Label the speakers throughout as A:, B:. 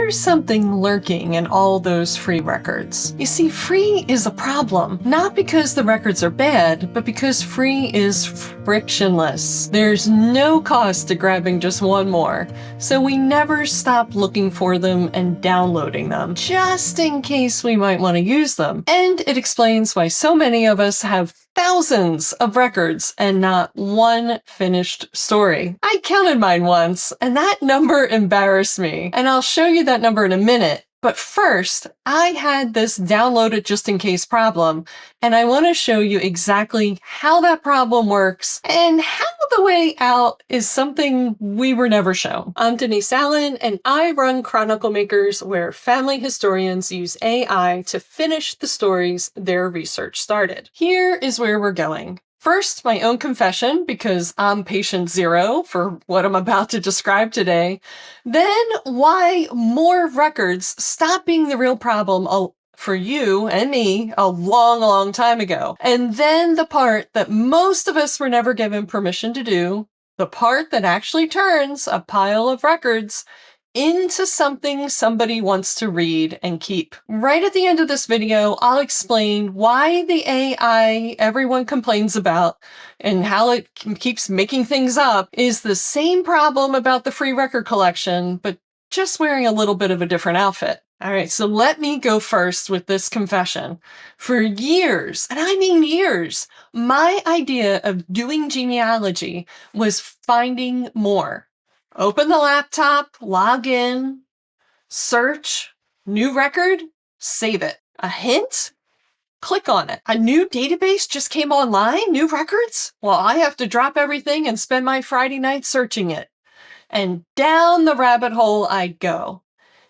A: there's something lurking in all those free records. You see, free is a problem, not because the records are bad, but because free is frictionless. There's no cost to grabbing just one more, so we never stop looking for them and downloading them, just in case we might want to use them. And it explains why so many of us have thousands of records and not one finished story. I counted mine once, and that number embarrassed me, and I'll show you that number in a minute. But first, I had this downloaded just in case problem, and I want to show you exactly how that problem works and how the way out is something we were never shown. I'm Denyse Allen, and I run Chronicle Makers, where family historians use AI to finish the stories their research started. Here is where we're going. First, my own confession, because I'm patient zero for what I'm about to describe today. Then, why more records stopped being the real problem for you and me a long, long time ago. And then the part that most of us were never given permission to do, the part that actually turns a pile of records into something somebody wants to read and keep. Right at the end of this video, I'll explain why the AI everyone complains about and how it keeps making things up is the same problem about the free record collection, but just wearing a little bit of a different outfit. All right, so let me go first with this confession. For years, and I mean years, my idea of doing genealogy was finding more. Open the laptop, log in, search, new record, save it. A hint? Click on it. A new database just came online? New records? Well, I have to drop everything and spend my Friday night searching it. And down the rabbit hole I'd go.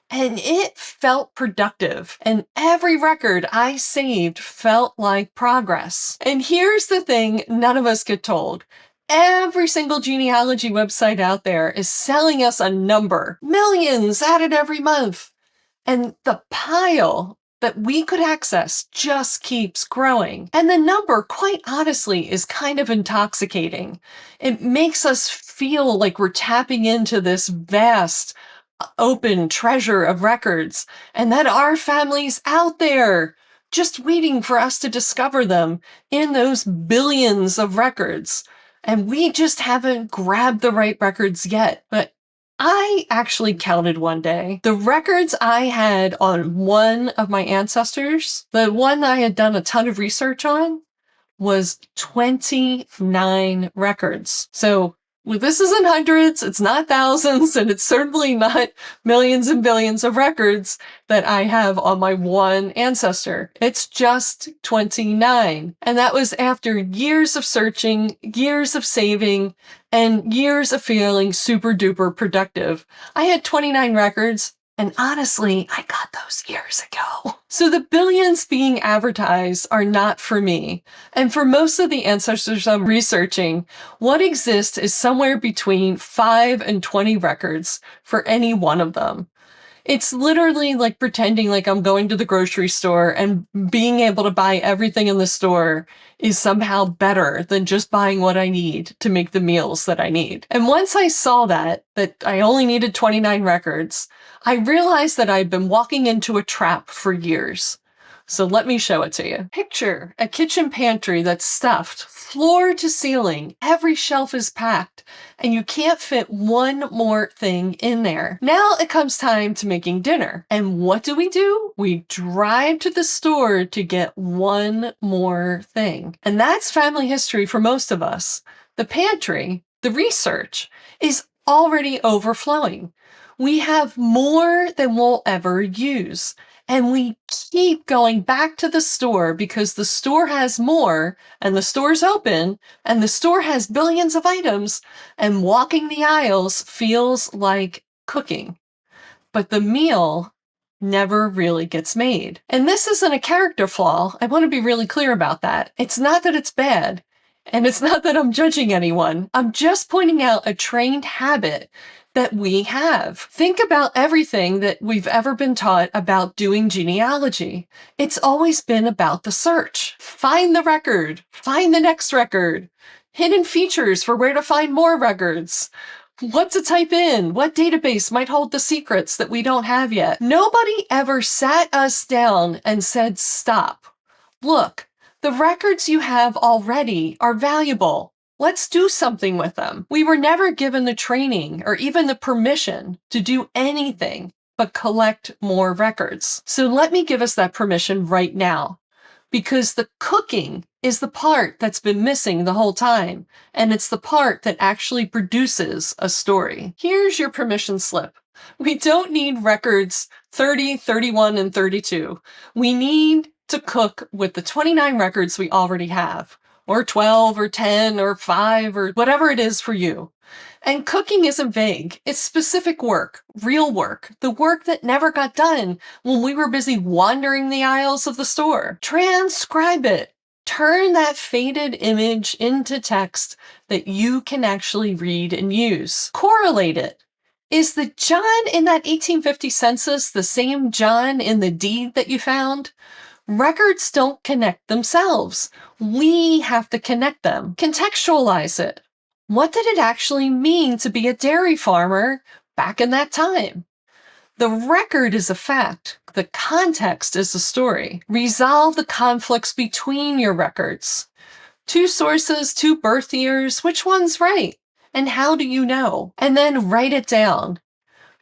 A: And it felt productive. And every record I saved felt like progress. And here's the thing none of us get told. Every single genealogy website out there is selling us a number. Millions added every month. And the pile that we could access just keeps growing. And the number, quite honestly, is kind of intoxicating. It makes us feel like we're tapping into this vast, open treasure of records, and that our family's out there just waiting for us to discover them in those billions of records. And we just haven't grabbed the right records yet. But I actually counted one day. The records I had on one of my ancestors, the one I had done a ton of research on, was 29 records. So this isn't hundreds, it's not thousands, and it's certainly not millions and billions of records that I have on my one ancestor. It's just 29. And that was after years of searching, years of saving, and years of feeling super duper productive. I had 29 records. And honestly, I got those years ago. So the billions being advertised are not for me. And for most of the ancestors I'm researching, what exists is somewhere between 5 and 20 records for any one of them. It's literally like pretending like I'm going to the grocery store and being able to buy everything in the store is somehow better than just buying what I need to make the meals that I need. And once I saw that I only needed 29 records, I realized that I'd been walking into a trap for years. So let me show it to you. Picture a kitchen pantry that's stuffed floor to ceiling. Every shelf is packed and you can't fit one more thing in there. Now it comes time to making dinner. And what do? We drive to the store to get one more thing. And that's family history for most of us. The pantry, the research, is already overflowing. We have more than we'll ever use. And we keep going back to the store because the store has more, and the store's open, and the store has billions of items, and walking the aisles feels like cooking. But the meal never really gets made. And this isn't a character flaw. I want to be really clear about that. It's not that it's bad, and it's not that I'm judging anyone. I'm just pointing out a trained habit that we have. Think about everything that we've ever been taught about doing genealogy. It's always been about the search. Find the record, find the next record, hidden features for where to find more records. What to type in? What database might hold the secrets that we don't have yet? Nobody ever sat us down and said, stop. Look, the records you have already are valuable. Let's do something with them. We were never given the training or even the permission to do anything but collect more records. So let me give us that permission right now, because the cooking is the part that's been missing the whole time, and it's the part that actually produces a story. Here's your permission slip. We don't need records 30, 31, and 32. We need to cook with the 29 records we already have, or 12, or 10, or 5, or whatever it is for you. And cooking isn't vague. It's specific work, real work, the work that never got done when we were busy wandering the aisles of the store. Transcribe it. Turn that faded image into text that you can actually read and use. Correlate it. Is the John in that 1850 census the same John in the deed that you found? Records don't connect themselves. We have to connect them. Contextualize it. What did it actually mean to be a dairy farmer back in that time? The record is a fact. The context is a story. Resolve the conflicts between your records. 2 sources, 2 birth years, which one's right? And how do you know? And then write it down.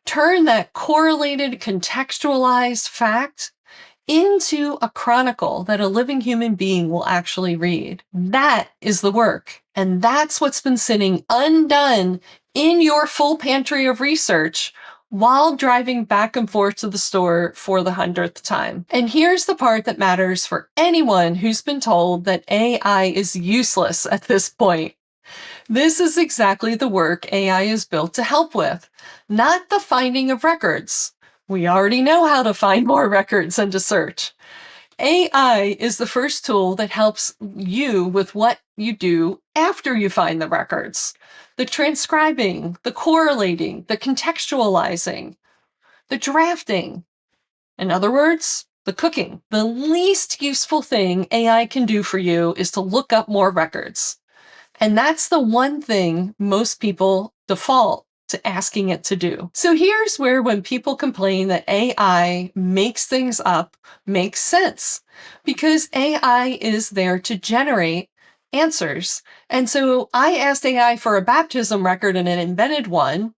A: Turn that correlated, contextualized fact into a chronicle that a living human being will actually read. That is the work. And that's what's been sitting undone in your full pantry of research while driving back and forth to the store for the 100th time. And here's the part that matters for anyone who's been told that AI is useless at this point. This is exactly the work AI is built to help with, not the finding of records. We already know how to find more records and to search. AI is the first tool that helps you with what you do after you find the records. The transcribing, the correlating, the contextualizing, the drafting. In other words, the cooking. The least useful thing AI can do for you is to look up more records. And that's the one thing most people default to asking it to do. So here's where, when people complain that AI makes things up, makes sense, because AI is there to generate answers. And so I asked AI for a baptism record and it invented one.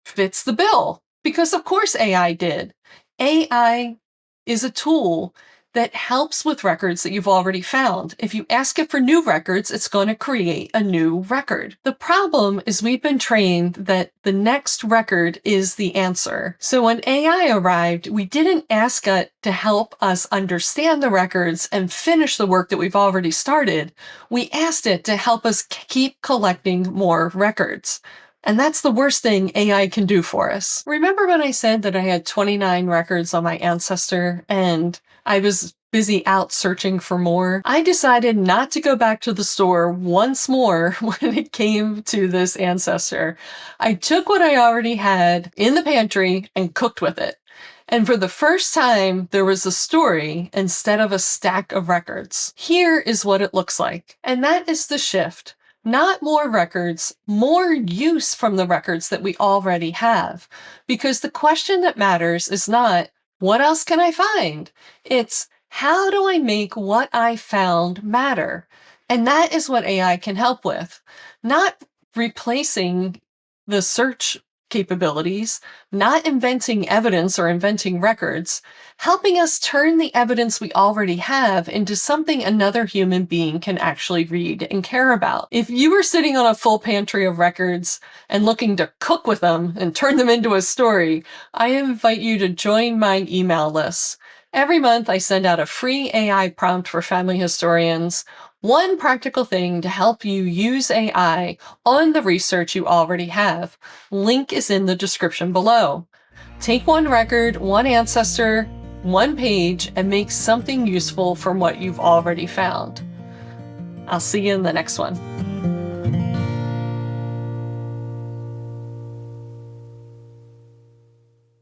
A: Fits the bill, because of course AI did. AI is a tool that helps with records that you've already found. If you ask it for new records, it's going to create a new record. The problem is we've been trained that the next record is the answer. So when AI arrived, we didn't ask it to help us understand the records and finish the work that we've already started. We asked it to help us keep collecting more records. And that's the worst thing AI can do for us. Remember when I said that I had 29 records on my ancestor and I was busy out searching for more? I decided not to go back to the store once more when it came to this ancestor. I took what I already had in the pantry and cooked with it. And for the first time, there was a story instead of a stack of records. Here is what it looks like. And that is the shift. Not more records, more use from the records that we already have. Because the question that matters is not, what else can I find? It's, how do I make what I found matter? And that is what AI can help with. Not replacing the search capabilities, not inventing evidence or inventing records, helping us turn the evidence we already have into something another human being can actually read and care about. If you were sitting on a full pantry of records and looking to cook with them and turn them into a story, I invite you to join my email list. Every month, I send out a free AI prompt for family historians, one practical thing to help you use AI on the research you already have. Link is in the description below. Take one record, one ancestor, one page, and make something useful from what you've already found. I'll see you in the next one.